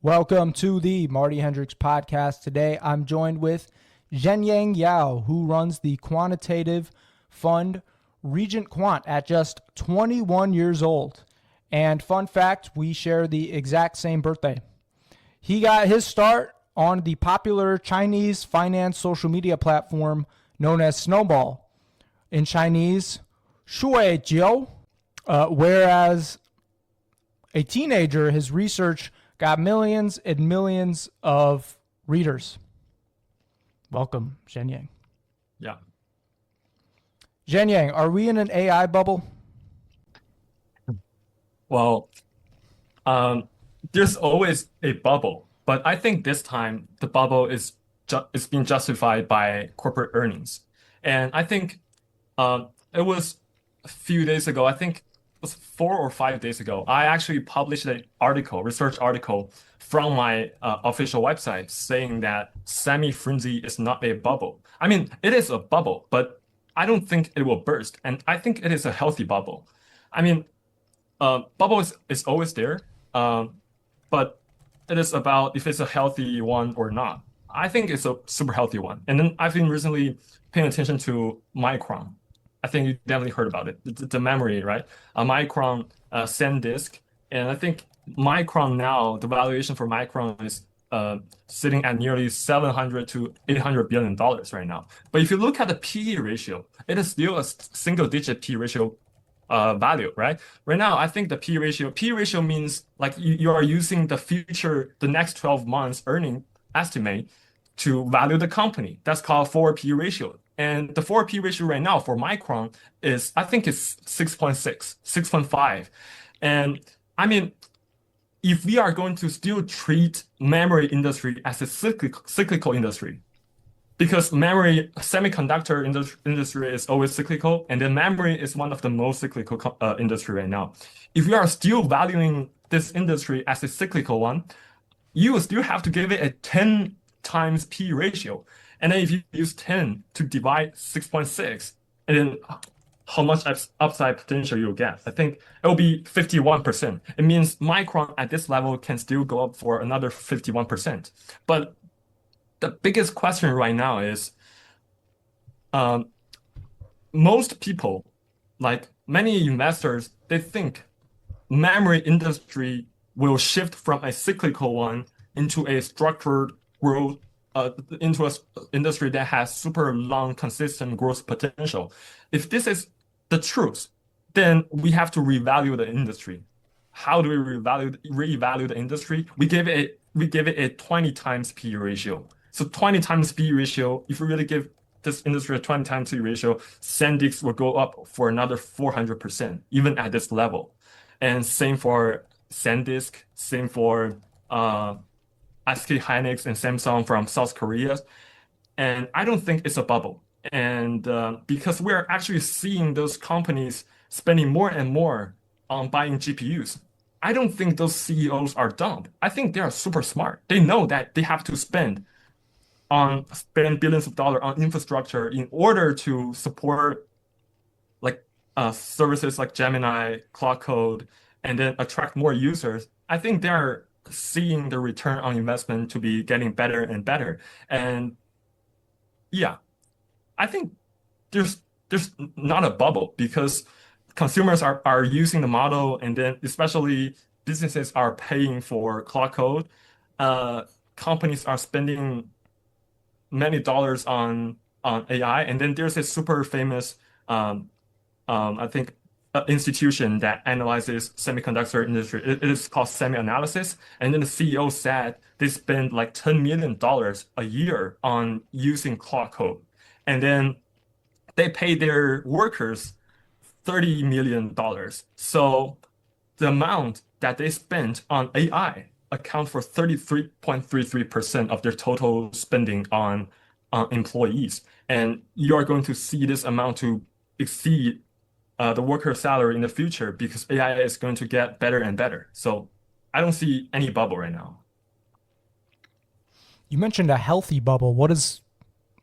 Welcome to the Marty Hendricks podcast. Today, I'm joined with Zhengyang Yao, who runs the quantitative fund RegentQuant at just 21 years old. And fun fact, we share the exact same birthday. He got his start on the popular Chinese finance social media platform known as Snowball. In Chinese, 数位九, whereas a teenager, his research got millions and millions of readers. Welcome, Zhengyang. Yeah. Zhengyang, are we in an AI bubble? Well, there's always a bubble, but I think this time the bubble is being justified by corporate earnings. And I think it was a few days ago, I think it was 4 or 5 days ago, I actually published an article, research article from my official website saying that semi-frenzy is not a bubble. I mean, it is a bubble, but I don't think it will burst. And I think it is a healthy bubble. I mean, bubble is always there, but it is about if it's a healthy one or not. I think it's a super healthy one. And then I've been recently paying attention to Micron. I think you definitely heard about it. The memory, right? Micron SanDisk. And I think Micron now, the valuation for Micron is sitting at nearly $700 to $800 billion right now. But if you look at the PE ratio, it is still a single-digit PE ratio value, right? Right now, I think the PE ratio means like you are using the next 12 months earning estimate to value the company. That's called forward PE ratio. And the forward PE ratio right now for Micron is, I think it's 6.6, 6.5. And I mean, if we are going to still treat memory industry as a cyclical industry, because memory semiconductor industry is always cyclical, and then memory is one of the most cyclical industry right now. If we are still valuing this industry as a cyclical one, you will still have to give it a 10 times P ratio. And then if you use 10 to divide 6.6, and then how much upside potential you'll get, I think it will be 51%. It means Micron at this level can still go up for another 51%. But the biggest question right now is most people, like many investors, they think memory industry will shift from a cyclical one into a structured growth, into an industry that has super long, consistent growth potential. If this is the truth, then we have to revalue the industry. How do we revalue the industry? We give it a 20 times P ratio. So 20 times P ratio, if we really give this industry a 20 times P ratio, SanDisk will go up for another 400%, even at this level. And same for SanDisk, same for SK Hynix and Samsung from South Korea. And I don't think it's a bubble. And because we're actually seeing those companies spending more and more on buying GPUs, I don't think those CEOs are dumb. I think they are super smart. They know that they have to spend billions of dollars on infrastructure in order to support like services like Gemini, Cloud Code, and then attract more users. I think they're seeing the return on investment to be getting better and better. And yeah, I think there's not a bubble because consumers are using the model, and then especially businesses are paying for Cloud Code. Companies are spending many dollars on AI, and then there's a super famous I think institution that analyzes semiconductor industry. It is called SemiAnalysis, and then the CEO said they spend like $10 million a year on using Cloud Code, and then they pay their workers $30 million. So the amount that they spend on AI account for 33.33% of their total spending on employees. And you are going to see this amount to exceed the worker salary in the future because AI is going to get better and better. So I don't see any bubble right now. You mentioned a healthy bubble. What does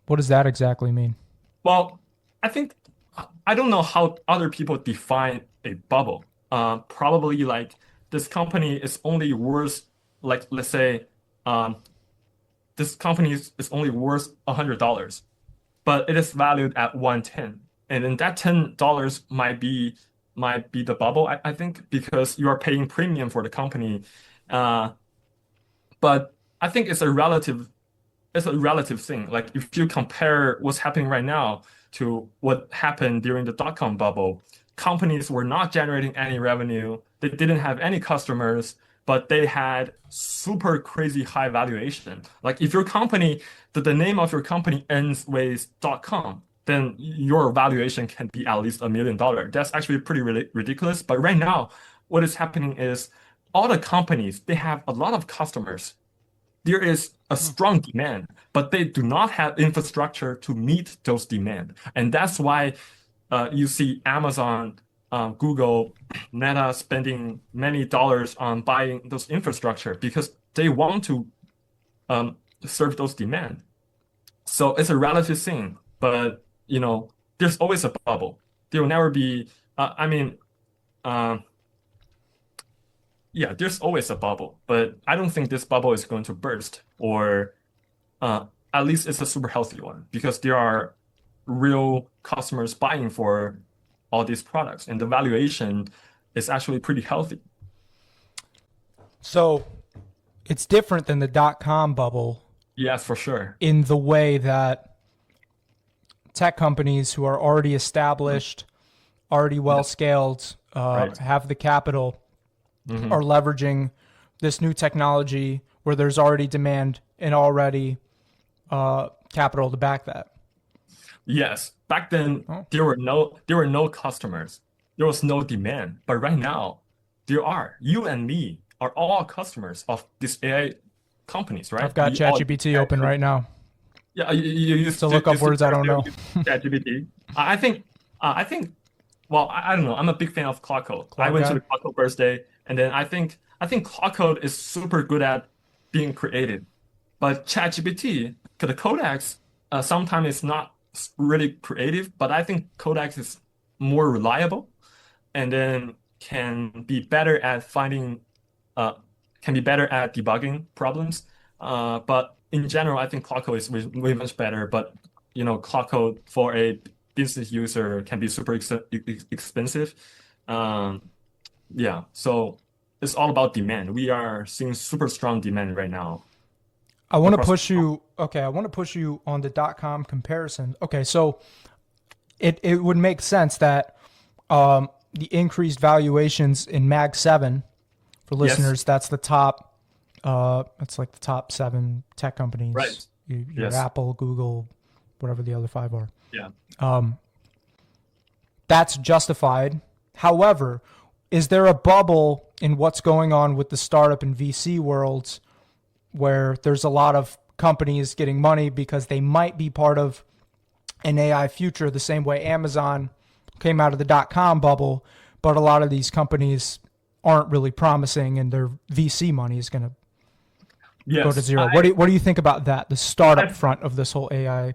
that exactly mean? Well, I don't know how other people define a bubble. Probably like this company is only worth like let's say um, this company is only worth $100, but it is valued at 110. And then that $10 might be the bubble, I think, because you are paying premium for the company. Uh, but I think it's a relative thing. Like if you compare what's happening right now to what happened during the dot-com bubble, companies were not generating any revenue. They didn't have any customers, but they had super crazy high valuation. Like if your company, the name of your company ends with .com, then your valuation can be at least $1 million. That's actually pretty ridiculous. But right now, what is happening is all the companies, they have a lot of customers. There is a strong demand, but they do not have infrastructure to meet those demand. And that's why you see Amazon, Google, Meta spending many dollars on buying those infrastructure because they want to serve those demand. So it's a relative thing, but there's always a bubble. There will never be. Uh, yeah, there's always a bubble, but I don't think this bubble is going to burst, or uh, at least it's a super healthy one because there are real customers buying for all these products, and the valuation is actually pretty healthy. So it's different than the dot-com bubble Yes, for sure. in the way that tech companies who are already established, already well Yeah, scaled, right. have the capital, are Hmm. leveraging this new technology where there's already demand and already capital to back that. Yes, back then Oh, there were no customers. There was no demand. But right now, there are. You and me are all customers of these AI companies, I've right? got We all use ChatGPT open right ChatGPT. now Yeah, you to used look you up still words I don't know. use ChatGPT. I think well, I don't know. I'm a big fan of Cloud Code. I Cloud went to guy. the Cloud Code birthday, and then I think Cloud Code is super good at being creative. But ChatGPT, the Codex, sometimes it's not really creative, but I think Codex is more reliable and then uh, can be better at debugging problems. But in general, I think Cloud Code is way much better. But Cloud Code for a business user can be super expensive. Um, yeah, so it's all about demand. We are seeing super strong demand right now I want to across. push you. Okay, I want to push you on the dot com comparison. Okay, so it would make sense that the increased valuations in Mag 7 for Yes, listeners, that's the top, that's like the top seven tech companies, right. your Yes. Apple, Google, whatever the other five are. Yeah. That's justified. However, is there a bubble in what's going on with the startup and VC worlds where there's a lot of companies getting money because they might be part of an AI future the same way Amazon came out of the dot-com bubble, but a lot of these companies aren't really promising and their VC money is going to go to Yes. zero. What do you think about that? The startup I front of this whole AI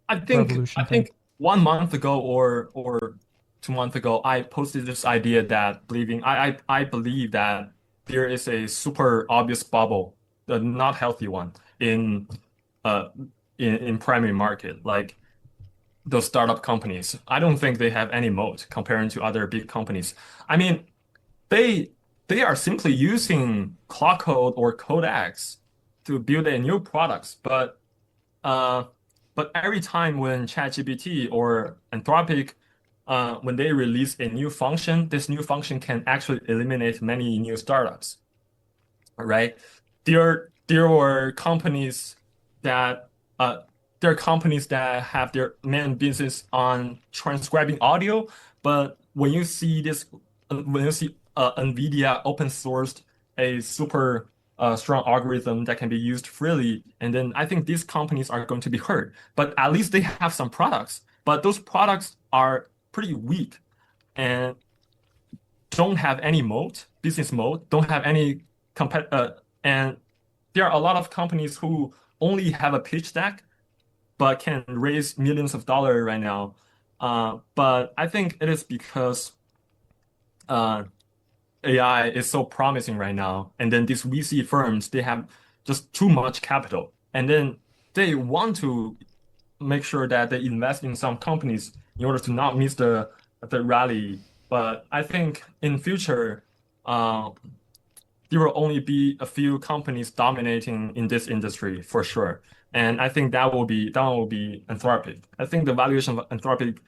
I revolution thing. think 1 month ago or 2 months ago, I posted this idea that I believe that there is a super obvious bubble, the not healthy one uh in primary market, like those startup companies. I don't think they have any moat comparing to other big companies. I mean, they they are simply using Cloud Code or Codex to build a new products, uh, but every time when ChatGPT or Anthropic, when they release a new function, this new function can actually eliminate many new startups, right? There were companies that there are companies that have their main business on transcribing audio, but when you see Nvidia open sourced a super strong algorithm that can be used freely, and then I think these companies are going to be hurt. But at least they have some products, but those products are pretty weak and don't have any moat, business moat, don't have any and there are a lot of companies who only have a pitch deck but can raise millions of dollars right now. But I think it is because uh, AI is so promising right now, and then these VC firms, they have just too much capital, and then they want to make sure that they invest in some companies in order to not miss the rally. But I think in future, uh, there will only be a few companies dominating in this industry for sure. And I think that will be Anthropic. I think the valuation of Anthropic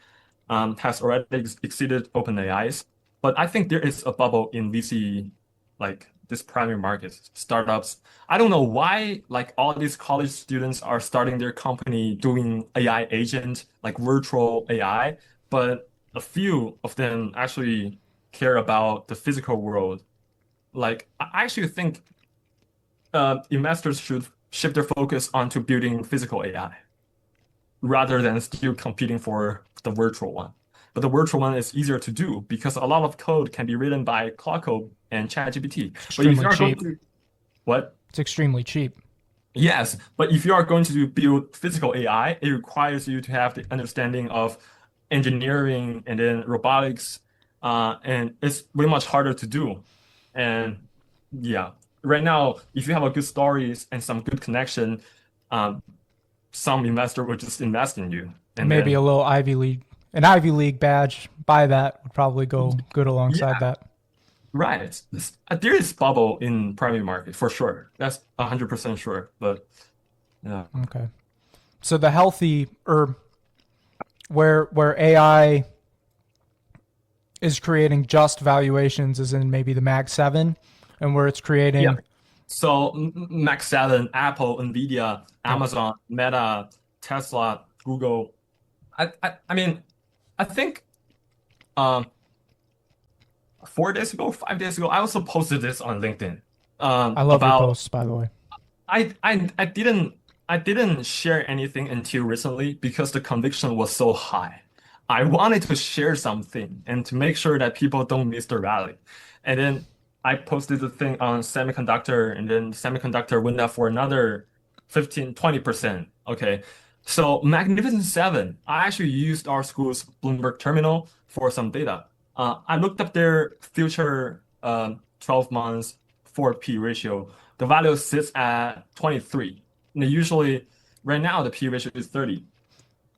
has already exceeded OpenAI's, but I think there is a bubble in VC, like this primary market startups. I don't know why like all these college students are starting their company doing AI agent, like virtual AI, but a few of them actually care about the physical world. Like I actually think investors should shift their focus onto building physical AI rather than still competing for the virtual one. But the virtual one is easier to do because a lot of code can be written by Claude Code and ChatGPT. It's But if you extremely are going cheap. to what? It's extremely cheap. Yes, but if you are going to build physical AI, it requires you to have the understanding of engineering and then robotics, and it's way much harder to do. And yeah, right now, if you have a good stories and some good connection, um, some investor will just invest in you. And Maybe a then, little an Ivy League badge. Buy that would probably go good alongside yeah, that. right. There is bubble in primary market for sure. That's 100% sure. But yeah, Okay. So the healthy or where AI is creating just valuations is in maybe the Mag 7 and where it's yeah. creating So Max 7, Apple, Nvidia, yep. Amazon, Meta, Tesla, Google. I mean, I think um 4 days ago, 5 days ago, I also posted this on LinkedIn. I love your About posts by the way. I didn't share anything until recently because the conviction was so high. I wanted to share something and to make sure that people don't miss the rally. And then I posted the thing on semiconductor, and then semiconductor went up for another 15, 20%. Okay. So Magnificent Seven, I actually used our school's Bloomberg terminal for some data. I looked up their future 12 months forward P ratio. The value sits at 23. And usually, right now, the P ratio is 30.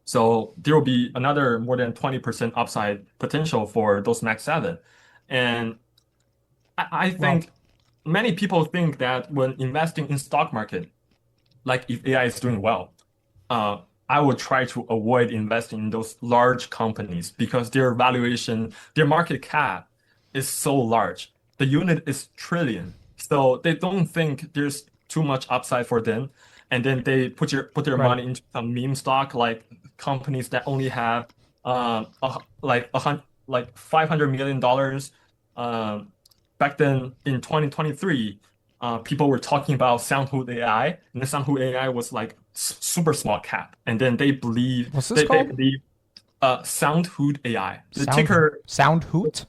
So there will be another more than 20% upside potential for those Max 7. And I Well, think many people think that when investing in stock market, like if AI is doing well, uh, I would try to avoid investing in those large companies because their valuation, their market cap is so large. The unit is trillion. So they don't think there's too much upside for them. And then they put their right. money into some meme stock like companies that only have like $500 million. Um, Back then in 2023, people were talking about Soundhood AI, and the Soundhood AI was like super small cap, and then they believe What's this they called? believe Soundhood AI. The Sound ticker Sound Hoot?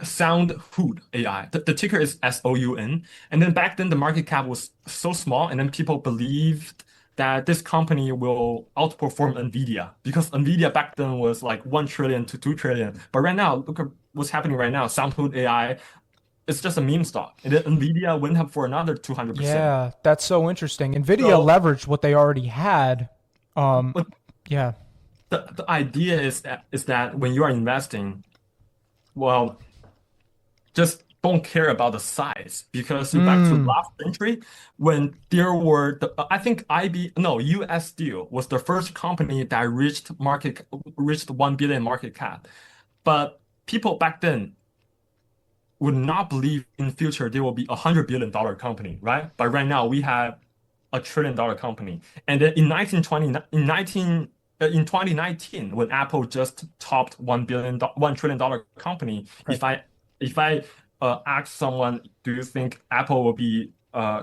Soundhood AI. The ticker is SOUN, and then back then the market cap was so small, and then people believed that this company will outperform Nvidia because Nvidia back then was like 1 trillion to 2 trillion. But right now, look at what's happening right now. Soundhood AI, it's just a meme stock. And then Nvidia went up for another 200%. Yeah, that's so interesting. Nvidia So, leveraged what they already had. Um but yeah. the idea is that when you are investing, well, just don't care about the size because back to Mm, last century when there were I think US Steel was the first company that reached 1 billion market cap. But people back then would not believe in future there will be $100 billion company, right? But right now we have $1 trillion company. And then in 2019, when Apple just topped $1 trillion company, right. if I ask someone, do you think Apple will be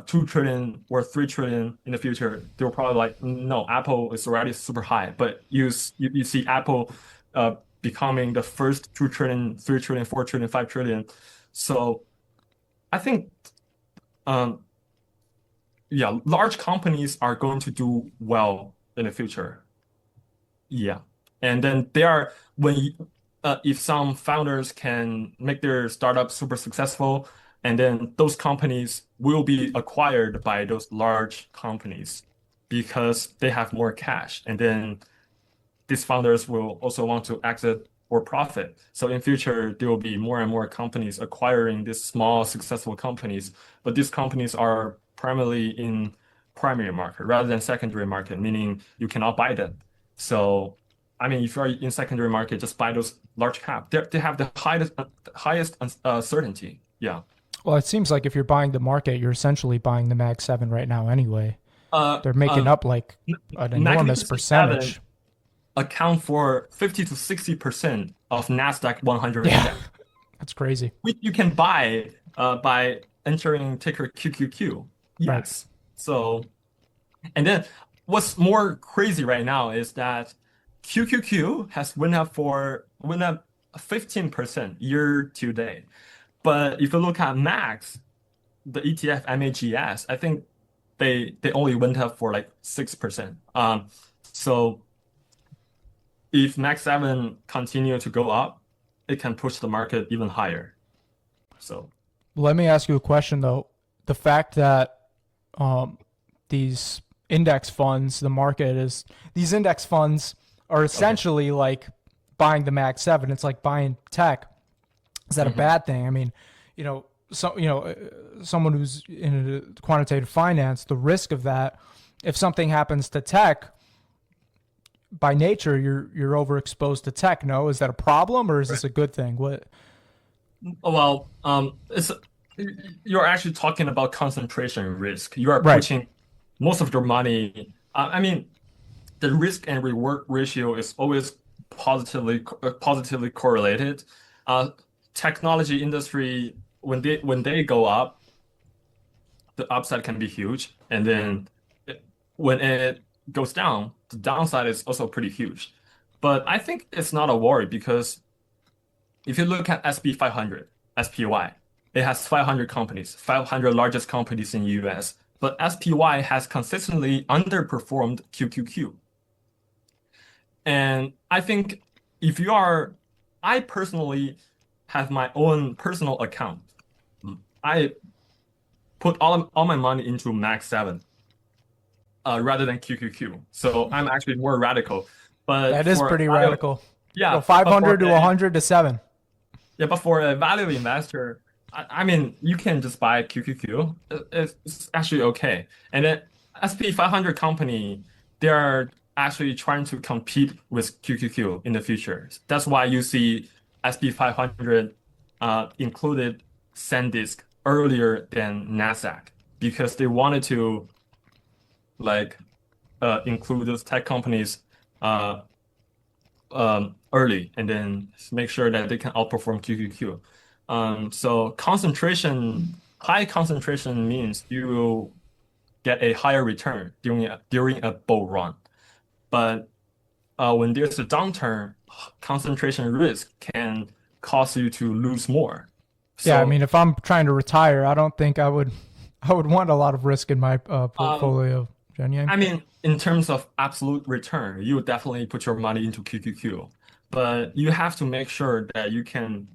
2 trillion or 3 trillion in the future? They'll probably like, no, Apple is already super high. But you see Apple becoming the first 2 trillion, 3 trillion, 4 trillion, 5 trillion. So I think um, yeah, large companies are going to do well in the future. Yeah. And then they are when you, if some founders can make their startup super successful, and then those companies will be acquired by those large companies because they have more cash, and then these founders will also want to exit or profit. So in future, there will be more and more companies acquiring these small successful companies, but these companies are primarily in primary market rather than secondary market, meaning you cannot buy them. So I mean, if you're in secondary market, just buy those large cap. They have the highest certainty. Yeah. Well, it seems like if you're buying the market, you're essentially buying the Mag 7 right now anyway. Uh, They're making uh, up like an enormous Magnificent Seven percentage. account for 50 to 60% of Nasdaq 100 Yeah, index, that's crazy. which you can buy by entering ticker QQQ. Right. Yes. So, and then what's more crazy right now is that QQQ has went up 15% year to date. But if you look at Max, the ETF MAGS, I think they only went up for like 6%. So if Max 7 continue to go up, it can push the market even higher. So Let me ask you a question though. The fact that um, these index funds, the market is these index funds are okay. essentially like buying the Mag 7. It's like buying tech. Is that a hmm bad thing? I mean, someone who's in quantitative finance, the risk of that, if something happens to tech, by nature, you're overexposed to tech. No, is that a problem or is Right. this a good thing? What? Well, it's you're actually talking about concentration risk. You are Right. putting most of your money. I mean, the risk and reward ratio is always positively correlated. Uh, Technology industry when they go up, the upside can be huge, and then when it goes down, the downside is also pretty huge. But I think it's not a worry because if you look at SP 500, SPY, it has 500 companies, 500 largest companies in US, but SPY has consistently underperformed QQQ. And I think if you are, I personally have my own personal account. I put all my money into Max 7 rather than QQQ. So I'm actually more radical. But That is for a pretty value, radical. Go yeah, but 500 to 100 to 7. for a value investor, I mean, you can just buy QQQ. It's actually okay. And then SP 500 company, they're actually trying to compete with QQQ in the future. That's why you see SP 500 included SanDisk earlier than Nasdaq because they wanted to like include those tech companies uh, early and then make sure that they can outperform QQQ. So high concentration means you will get a higher return during a bull run. But when there's a downturn, concentration risk can cause you to lose more. Yeah, I So mean, if I'm trying to retire, I don't think I would want a lot of risk in my um, portfolio, Zhenyang. I mean, in terms of absolute return, you would definitely put your money into QQQ, but you have to make sure that you can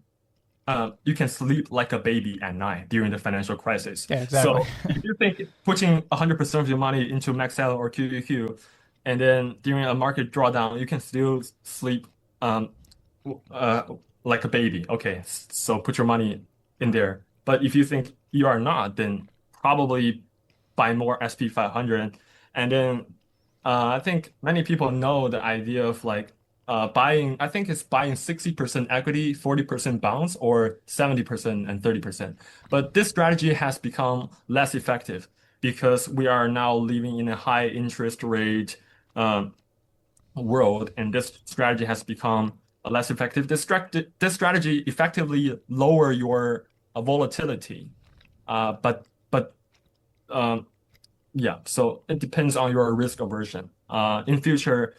sleep like a baby at night during the financial crisis. Yeah, exactly. So if you think putting 100% of your money into Maxell or QQQ, and then during a market drawdown, you can still sleep uh, like a baby. Okay, so put your money in there. But if you think you are not, then probably buy more SP 500. And then I think many people know the idea of like buying, I think it's buying 60% equity, 40% bonds, or 70% and 30%. But this strategy has become less effective because we are now living in a high interest rate um, world, and this strategy has become less effective. This strategy effectively lower your volatility, but um, yeah. So it depends on your risk aversion. In future,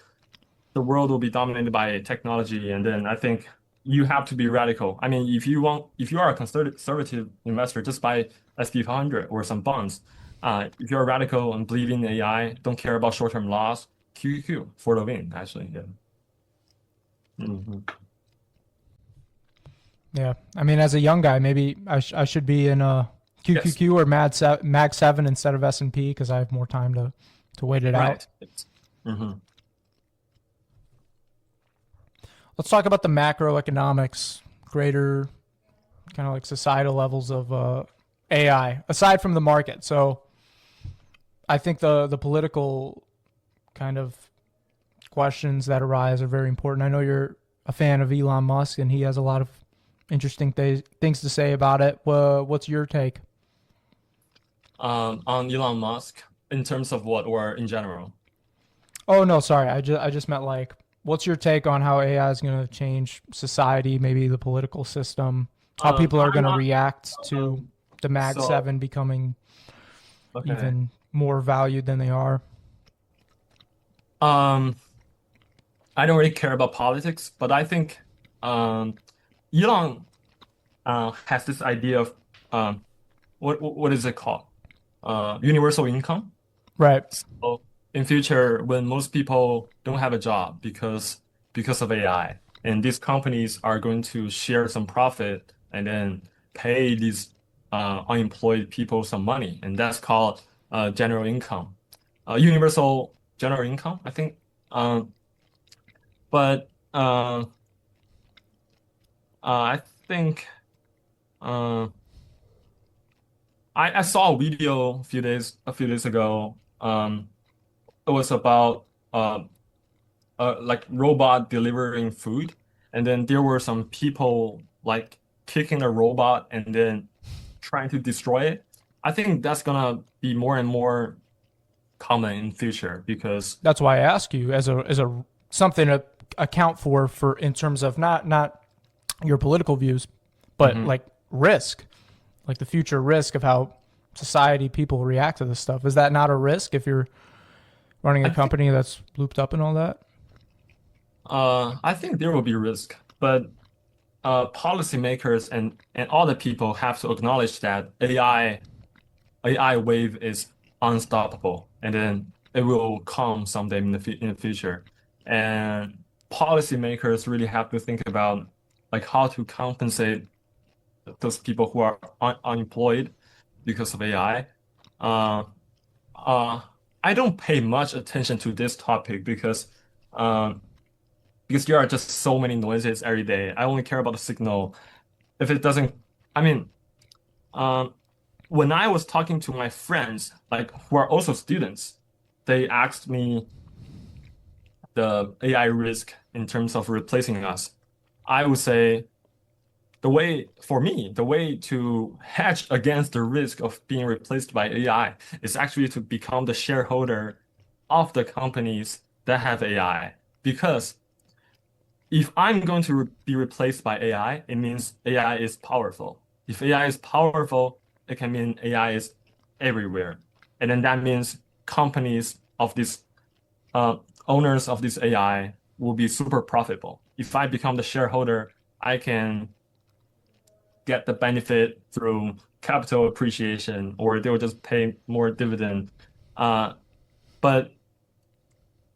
the world will be dominated by technology, and then I think you have to be radical. I mean, if you are a conservative investor, just buy SP 500 or some bonds. If you're radical and believe in AI, don't care about short-term loss, QQQ for the win, actually. Yeah. Mhm. Yeah. I mean, as a young guy, maybe I should be in a Yes, QQQ or Mag 7 instead of S&P because I have more time to wait it out. right. Yes. Hmm. Let's talk about the macroeconomics, greater kind of like societal levels of AI aside from the market. So I think the political kind of questions that arise are very important. I know you're a fan of Elon Musk, and he has a lot of interesting things to say about it. What's your take? On Elon Musk in terms of what or in general? Oh no, sorry. I just meant like, what's your take on how AI is going to change society, maybe the political system, how people are I'm going to not. react to Um, the Mag so 7 becoming okay. even more valued than they are? Um, I don't really care about politics, but I think um, Elon has this idea of what is it called? Universal income. Right. So in future, when most people don't have a job because of AI, and these companies are going to share some profit and then pay these unemployed people some money, and that's called general income, universal general income, I think. Um, but I think uh, I saw a video a few days ago. It was about like robot delivering food, and then there were some people like kicking a robot and then trying to destroy it. I think that's gonna be more and more common in future because That's why I ask you as a something to account for in terms of not your political views, but Mhm. like risk, like the future risk of how society people react to this stuff. Is that not a risk if you're running a I think company that's looped up in all that? I think there will be risk, but policymakers and all the people have to acknowledge that AI wave is unstoppable, and then it will come someday in the future. And policymakers really have to think about like how to compensate those people who are unemployed because of AI. Uh, uh, I don't pay much attention to this topic um, because there are just so many noises every day. I only care about the signal. If it doesn't, I mean, um, when I was talking to my friends, like who are also students, they asked me the AI risk in terms of replacing us. I would say the way to hedge against the risk of being replaced by AI is actually to become the shareholder of the companies that have AI. Because if I'm going to be replaced by AI, it means AI is powerful. If AI is powerful, it can mean AI is everywhere. And then that means companies of this uh, owners of this AI will be super profitable. If I become the shareholder, I can get the benefit through capital appreciation, or they'll just pay more dividend. Uh, but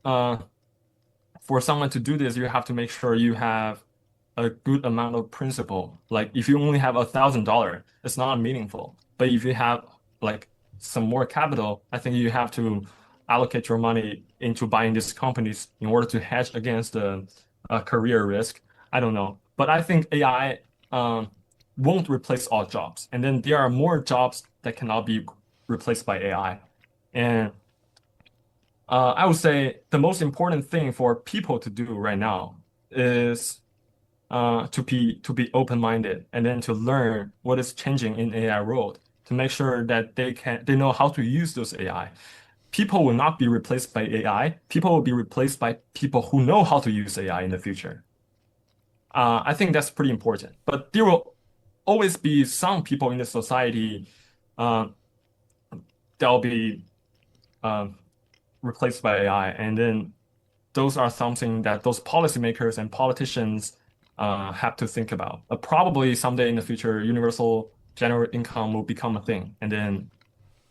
uh, for someone to do this, you have to make sure you have a good amount of principal. Like if you only have $1,000, it's not meaningful. But if you have like some more capital, I think you have to allocate your money into buying these companies in order to hedge against the career risk. I don't know, but I think AI won't replace all jobs, and then there are more jobs that cannot be replaced by AI. And I would say the most important thing for people to do right now is to be open-minded and then to learn what is changing in AI world to make sure that they know how to use those AI. People will not be replaced by AI. People will be replaced by people who know how to use AI in the future. I think that's pretty important. But there will always be some people in the society uh, that will be um, replaced by AI, and then those are something that those policymakers and politicians have to think about. Probably someday in the future, universal general income will become a thing, and then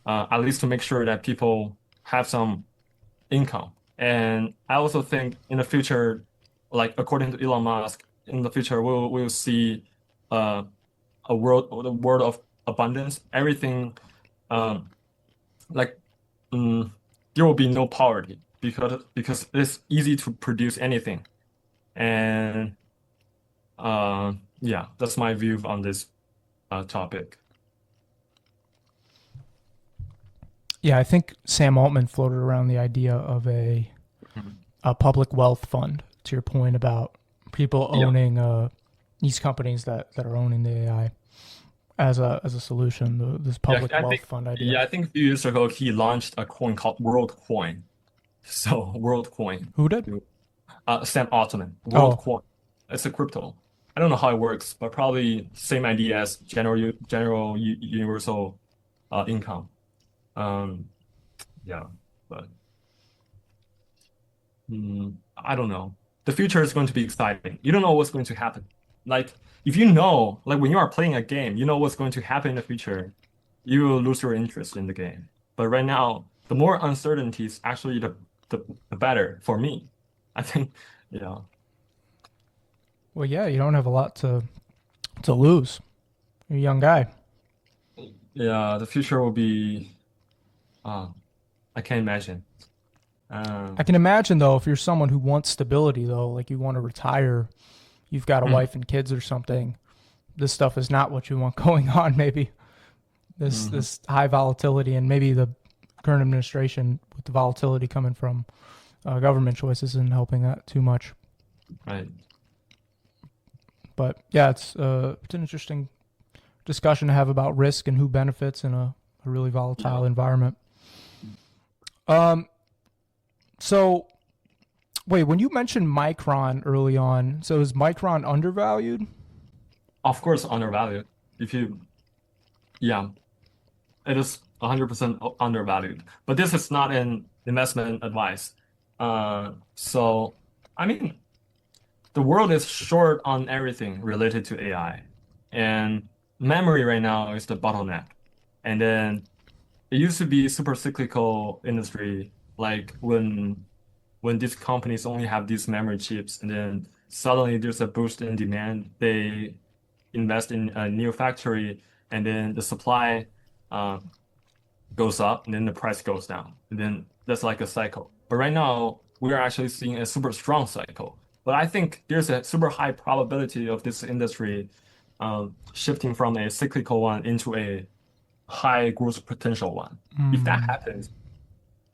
at least to make sure that people have some income. And I also think in the future, like according to Elon Musk, in the future we'll see. uh, the world of abundance, everything, um, like mm, there will be no poverty because it's easy to produce anything. And yeah, that's my view on this topic. Yeah, I think Sam Altman floated around the idea of Mhm. a public wealth fund. To your point about people Yeah, owning these companies that are owning the AI as a solution, this yeah, public wealth fund idea. I think a few years ago he launched a coin called World Coin. So World Coin, Who did? Sam Altman, World Oh, Coin. It's a crypto. I don't know how it works, but probably same idea as general universal income. Um, yeah, but I don't know. The future is going to be exciting. You don't know what's going to happen. Like if you know, like when you are playing a game, you know what's going to happen in the future, you will lose your interest in the game. But right now, the more uncertainties, actually the better for me. I think, you know, well, yeah, you don't have a lot to lose. You're a young guy. yeah, the future will be uh I can't imagine. I Um, can imagine though, if you're someone who wants stability though, like you want to retire, you've got a mhm, wife and kids or something. This stuff is not what you want going on. Maybe mhm, this high volatility and maybe the current administration with the volatility coming from government choices isn't helping that too much. right. But yeah, it's an interesting discussion to have about risk and who benefits in a really Yeah. volatile environment. Um, so wait, when you mentioned Micron early on, so is Micron undervalued? Of course, undervalued. If you, yeah, it is 100% undervalued. But this is not an investment advice. So, I mean, the world is short on everything related to AI. And memory right now is the bottleneck. And then it used to be super cyclical industry, like when these companies only have these memory chips, and then suddenly there's a boost in demand. They invest in a new factory, and then the supply uh, goes up, and then the price goes down, and then that's like a cycle. But right now, we are actually seeing a super strong cycle. But I think there's a super high probability of this industry shifting from a cyclical one into a high growth potential one. If that Hmm. happens,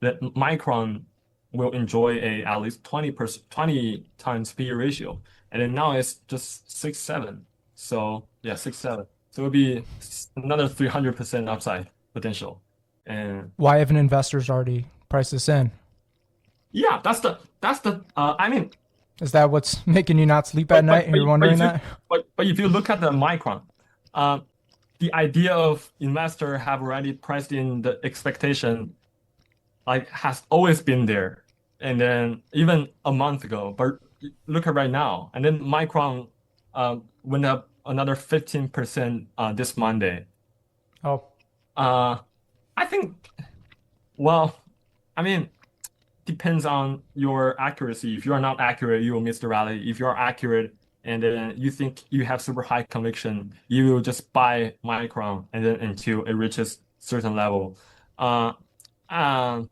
that Micron will enjoy a at least 20 times PE ratio. And then now it's just 6, 7. So yeah, 6, 7. So it'll be another 300% upside potential. And Why haven't investors already priced this in? yeah, I mean, Is that what's making you not sleep at night and you're but wondering if you that? but if you look at the Micron, uh, the idea of investor have already priced in the expectation like has always been there. And then even a month ago, but look at right now. And then Micron went up another 15% this Monday. Oh, Uh, I think, well, I mean, depends on your accuracy. If you are not accurate, you will miss the rally. If you are accurate and then you think you have super high conviction, you will just buy Micron and then until it reaches certain level. Uh, uh,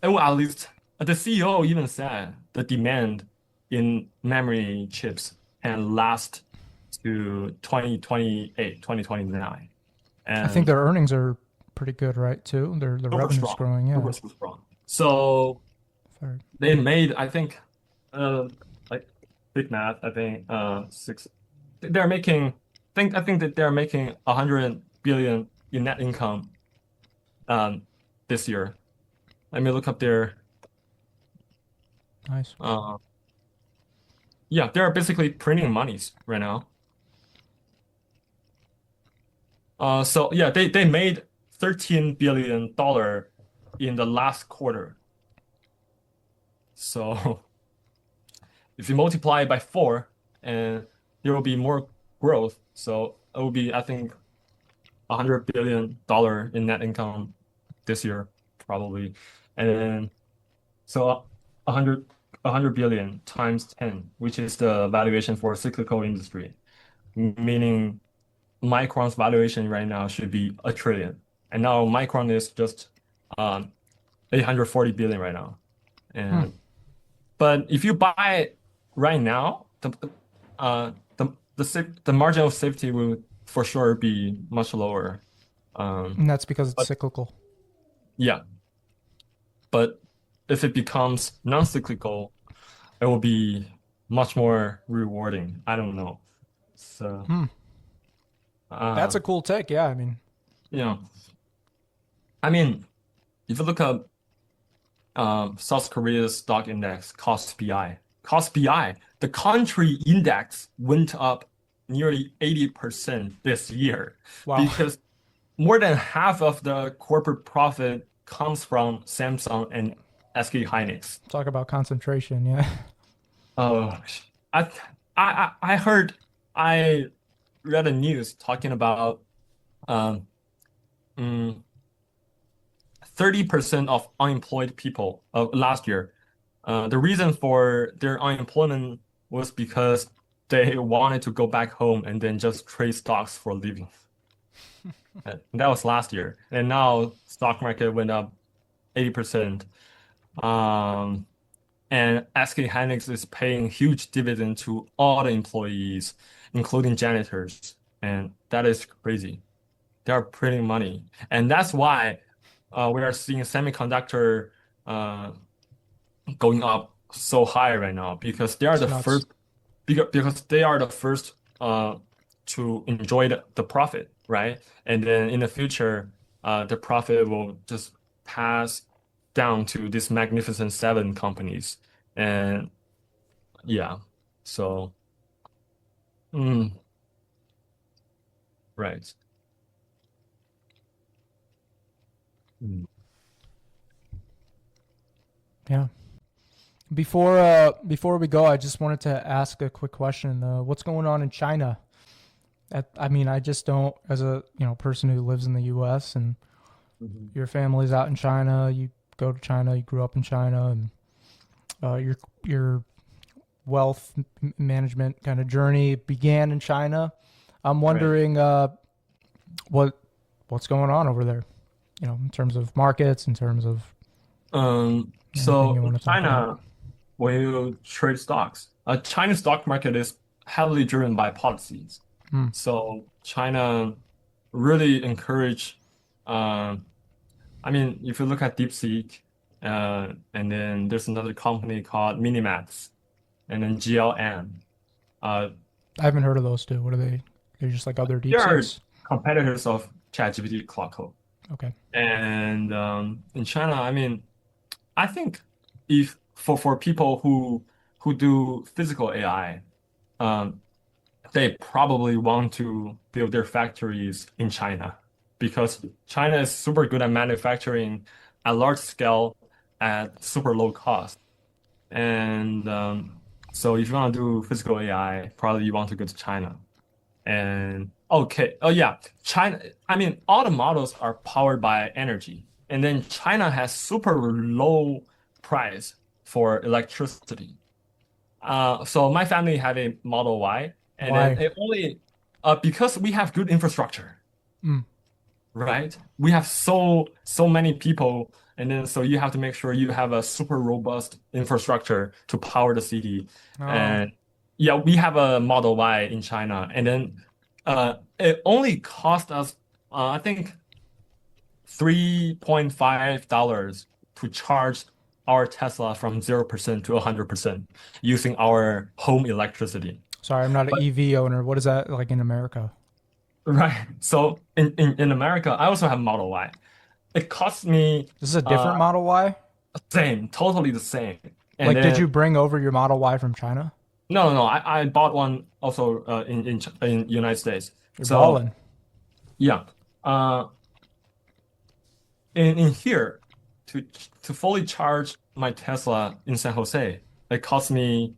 Oh, at least the CEO even said the demand in memory chips can last to 2028, 2029. I think And their earnings are pretty good, right? Too. Their super revenue's strong, growing. Yeah. super strong. So Fair. they made, I think, like big math, I think, six. They're making, I think that they're making 100 billion in net income, um, this year. Let me look up their, Nice. uh, yeah, they're basically printing monies right now. So yeah, they made $13 billion in the last quarter. So if you multiply it by four, and there will be more growth. So it will be, I think, $100 billion in net income this year, probably. And then so 100 100 billion times 10, which is the valuation for a cyclical industry. meaning Micron's valuation right now should be a trillion. And now Micron is just 840 billion right now. Hmm. And but if you buy it right now, the margin of safety will for sure be much lower. And that's because it's But cyclical. yeah, but if it becomes non-cyclical, it will be much more rewarding. I don't know. So, Hmm. That's uh, a cool take. Yeah, I mean, you know, I mean, if you look at South Korea's stock index, cost BI, the country index went up nearly 80% this year wow. because more than half of the corporate profit comes from Samsung and SK Hynix. Talk about concentration. Yeah. Oh, I I heard I read a news talking about um mm, 30% of unemployed people last year. The reason for their unemployment was because they wanted to go back home and then just trade stocks for a living. That was last year. And now stock market went up 80%. Um, and SK Hynix is paying huge dividend to all the employees, including janitors. And that is crazy. They are printing money. And that's why we are seeing semiconductor uh, going up so high right now because they are It's the nuts. first because they are the first to enjoy the profit, right? And then in the future, the profit will just pass down to these magnificent seven companies. And yeah, so mm, right. Mm. Yeah. Before we go, I just wanted to ask a quick question. What's going on in China? I mean, I just don't, as a person who lives in the U.S. and Mhm. your family's out in China, you go to China, you grew up in China, and your wealth management kind of journey began in China. I'm Right. wondering what what's going on over there, in terms of markets, in terms of anything So you in want to talk about. China, when you trade stocks, China's stock market is heavily driven by policies. Hmm. So China really encourage, um, I mean, if you look at DeepSeek, and then there's another company called Minimax, and then GLM. Uh, I haven't heard of those two. What are they? They're just like other they deep are seeks. competitors of ChatGPT, Cloud Code. Okay. And in China, I mean, I think if for people who do physical AI, um, they probably want to build their factories in China because China is super good at manufacturing at large scale at super low cost. And so if you want to do physical AI, probably you want to go to China. And okay, oh yeah, China, I mean, all the models are powered by energy. And then China has super low price for electricity. So my family have a Model Y, and then Why? it only because we have good infrastructure, Mm. right? We have so many people, and then so you have to make sure you have a super robust infrastructure to power the city. Oh, And yeah, we have a Model Y in China, and then it only cost us I think $3.5 to charge our Tesla from 0% to 100% using our home electricity. sorry, I'm not an But EV owner. What is that like in America? right, so in America, I also have Model Y. It costs me This is a different uh Model Y. same, totally the same. And Like, did then you bring over your Model Y from China? no, I bought one also in United States. You're So balling. yeah, uh, in here to to fully charge my Tesla in San Jose, it costs me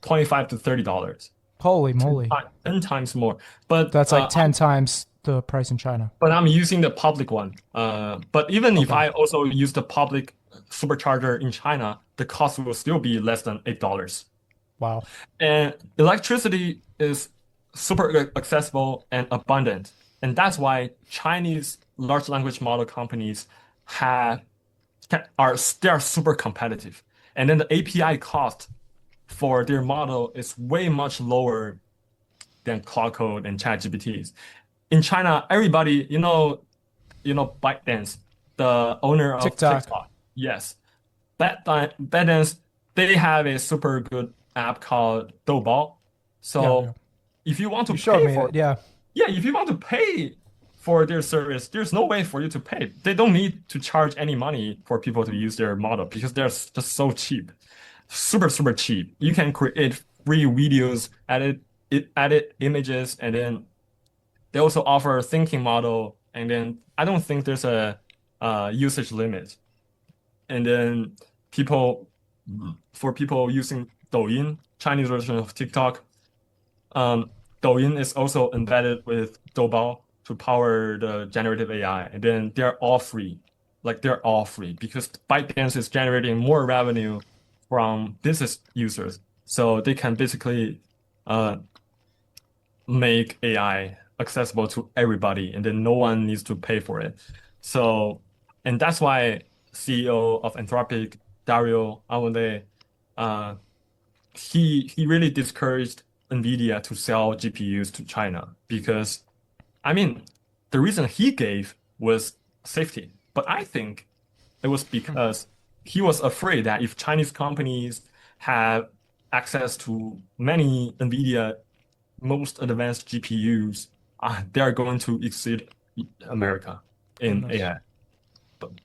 25 to $30, Holy moly. 10 times more. But That's like 10 times the price in China. I'm using the public one. But even if Okay. I also use the public supercharger in China, the cost will still be less than $8. Wow. And electricity is super accessible and abundant. And that's why Chinese large language model companies have they are super competitive. And then the API cost for their model is way much lower than Claude Code and ChatGPTs. In China, everybody, ByteDance, the owner of TikTok. TikTok. Yes, ByteDance, they have a super good app called Doubao. Yeah, yeah. So if you want to You showed pay me for that. Yeah. yeah, if you want to pay for their service, there's no way for you to pay. They don't need to charge any money for people to use their model because they're just so cheap. Super, super cheap. You can create free videos, edit images, and then they also offer a thinking model. And then I don't think there's a usage limit. And then people, for people using Douyin, Chinese version of TikTok, um, Douyin is also embedded with Doubao to power the generative AI, and then they're all free. Like they're all free because ByteDance is generating more revenue from business users, so they can basically uh, make AI accessible to everybody, and then no one needs to pay for it. So, and that's why CEO of Anthropic, Dario Amodei, uh, he really discouraged Nvidia to sell GPUs to China because, I mean, the reason he gave was safety. But I think it was because he was afraid that if Chinese companies have access to many Nvidia most advanced GPUs, they are going to exceed America in Goodness. AI.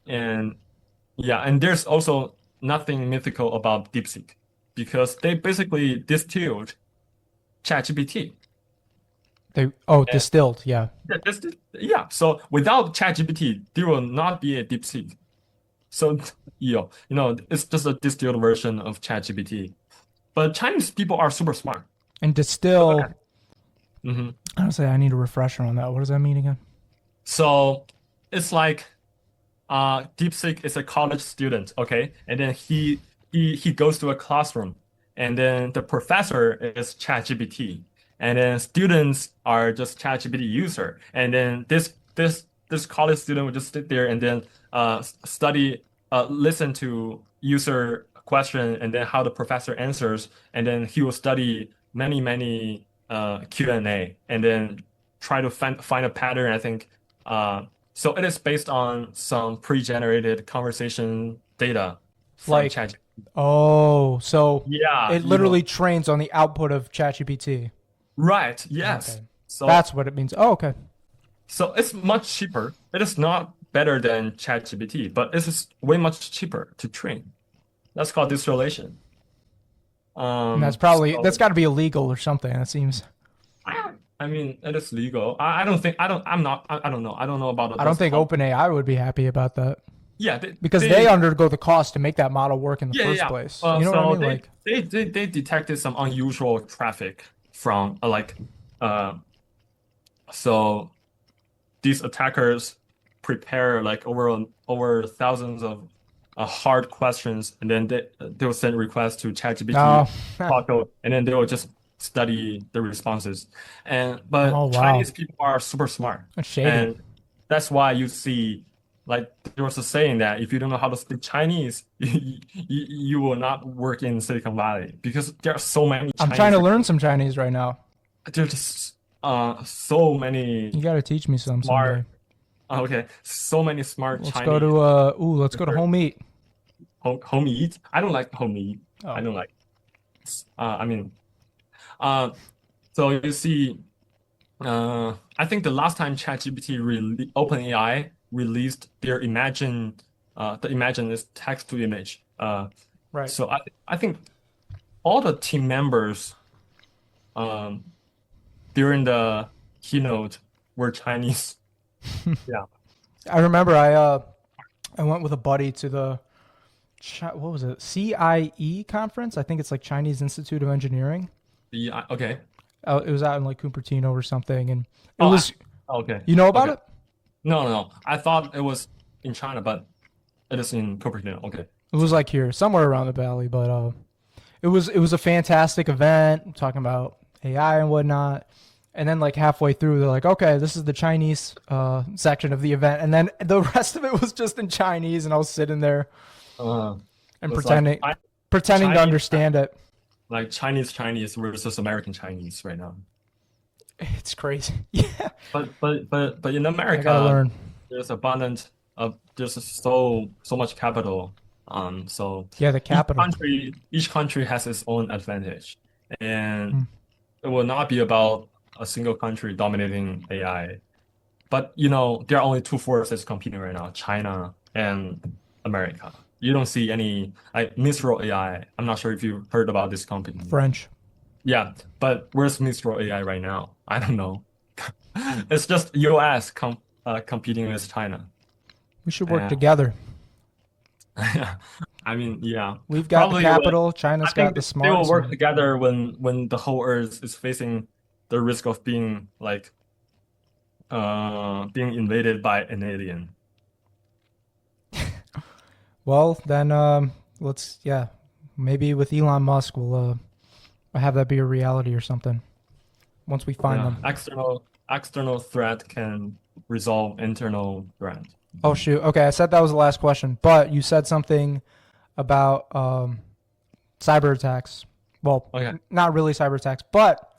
And yeah, and there's also nothing mythical about DeepSeek because they basically distilled ChatGPT. And Distilled. Yeah. yeah, so without ChatGPT, there will not be a DeepSeek. So it's just a distilled version of ChatGPT. But Chinese people are super smart. And Look at distill. that. Mhm. Honestly, I need a refresher on that. What does that mean again? So it's like DeepSeek is a college student, okay? And then he goes to a classroom, and then the professor is ChatGPT, and then students are just ChatGPT user, and then this college student would just sit there and then study, listen to user question, and then how the professor answers, and then he will study many Q&A, and then try to find a pattern. I think. So it is based on some pre-generated conversation data from Like, Chat. oh, so Yeah, it literally trains on the output of ChatGPT. right. Yes. Okay. So That's what it means. Oh, okay. so it's much cheaper. It is not better than ChatGPT, but it is way much cheaper to train. That's called distillation. And that's So got to be illegal or something. That seems. I mean, it is legal. I don't think I'm not I don't know. I don't know about I don't those think policies. OpenAI would be happy about that Yeah, because they undergo the cost to make that model work in the first yeah. place. You know what I So mean? Like, they detected some unusual traffic from uh so these attackers prepare like over thousands of hard questions, and then they will send requests to ChatGPT, oh, Claude, and then they will just study the responses. And oh but wow, Chinese people are super smart, that's shady. and that's why you see like there was a saying that if you don't know how to speak Chinese, you will not work in Silicon Valley because there are so many I'm trying Chinese. to learn some Chinese right now. There's just so You many got to teach me some someday. smart. Okay, so many smart Let's go Chinese. to let's go to home eat. Home eat. I don't like home eat. I Oh, don't like. I mean, uh, so you see, I think the last time ChatGPT OpenAI released their the Imagine is text to image. right. So I think all the team members um during the keynote were Chinese. Yeah. I remember I went with a buddy to the what was it? CIE conference. I think it's like Chinese Institute of Engineering. Okay. It was out in like Cupertino or something, and it Oh, was. okay. You know about Okay. it? No, no, no. I thought it was in China, but it is in Cupertino. Okay. It was like here, somewhere around the valley, but it was a fantastic event talking about AI and whatnot. And then like halfway through, they're like, okay, this is the Chinese section of the event. And then the rest of it was just in Chinese. And I was sitting there Uh, and it's like pretending to Chinese, understand it. like Chinese versus American Chinese right now. It's crazy. Yeah. But in I got to America, learn. there's abundant there's so much capital. So Yeah, the capital. each country has its own advantage, and Mm. it will not be about a single country dominating AI. But there are only two forces competing right now, China and America. You don't see any like Mistral AI. I'm not sure if you heard about this company. French. Yeah, but where's Mistral AI right now? I don't know. It's just US competing with China. We should work Yeah. together. I mean, yeah. We've got the Probably capital. I China's got think the they will smarts. work together when the whole Earth is facing the risk of being like being invaded by an alien. Well, then maybe with Elon Musk, we'll have that be a reality or something once we find Yeah, them. external threat can resolve internal threat. Oh shoot. Okay, I said that was the last question, but you said something about cyber attacks. Well, Okay. not really cyber attacks, but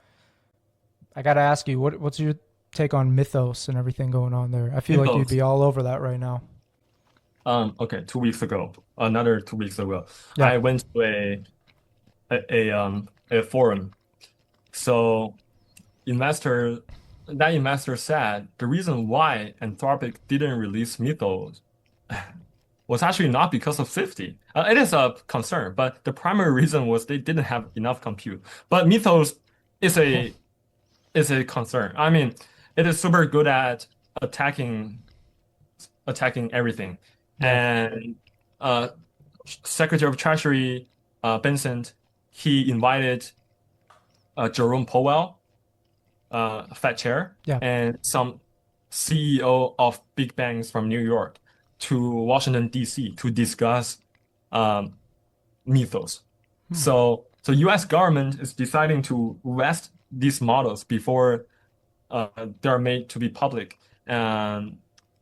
I gotta ask you, what's your take on Mythos and everything going on there? I feel like you'd Mythos. be all over that right now. Okay, 2 weeks ago, another 2 weeks ago, Yeah. I went to a forum. So that investor said the reason why Anthropic didn't release Mythos was actually not because of safety. It is a concern, but the primary reason was they didn't have enough compute. But Mythos is a concern. I mean, it is super good at attacking everything. Yeah. And Secretary of Treasury Benson, he invited Jerome Powell, Fed chair, Yeah. and some CEO of big banks from New York to Washington, D.C. to discuss Mythos. So U.S. government is deciding to rest these models before they're made to be public. And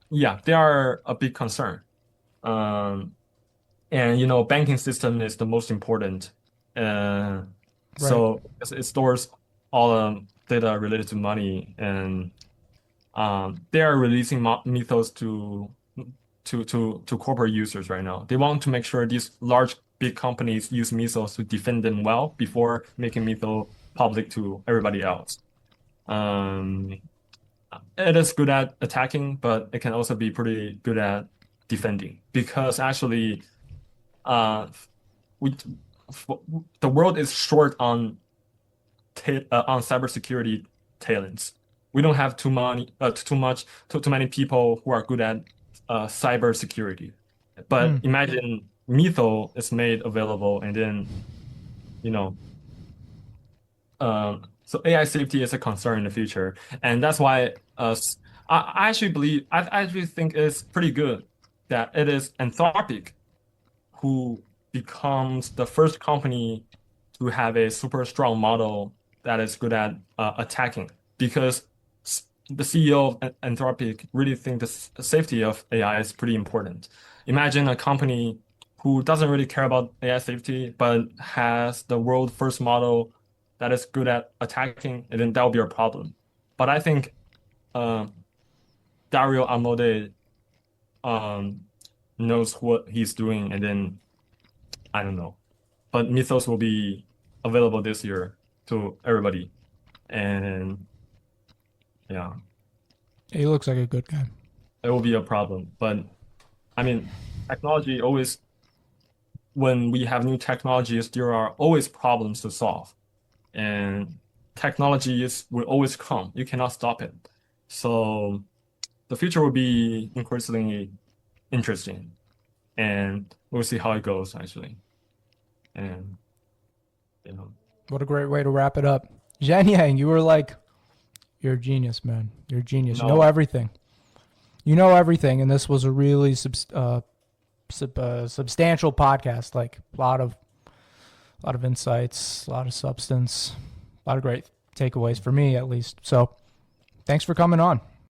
yeah, they are a big concern. And banking system is the most important. Right. So it stores all data related to money, and they are releasing Mythos to corporate users right now. They want to make sure these big companies use Mythos to defend them well before making Mythos public to everybody else. It is good at attacking, but it can also be pretty good at defending because actually, we the world is short on cybersecurity talents. We don't have too many people who are good at cybersecurity. But imagine Mytho is made available, and then so AI safety is a concern in the future, and that's why I actually think it's pretty good that it is Anthropic who becomes the first company to have a super strong model that is good at attacking, because the CEO of Anthropic really think the safety of AI is pretty important. Imagine a company who doesn't really care about AI safety, but has the world first model that is good at attacking, and then that will be a problem. But I think Dario Amodei knows what he's doing, and then I don't know. But Mythos will be available this year to everybody. And yeah, He looks like a good guy. it will be a problem. But I mean, technology always, when we have new technologies, there are always problems to solve. And will always come. You cannot stop it. So the future will be increasingly interesting. And we'll see how it goes, actually. And What a great way to wrap it up. Zhengyang, you're a genius, man. You're a genius. You know No. everything. You know everything, and this was a really substantial podcast. Like a lot of insights, a lot of substance, a lot of great takeaways for me at least. So thanks for coming on.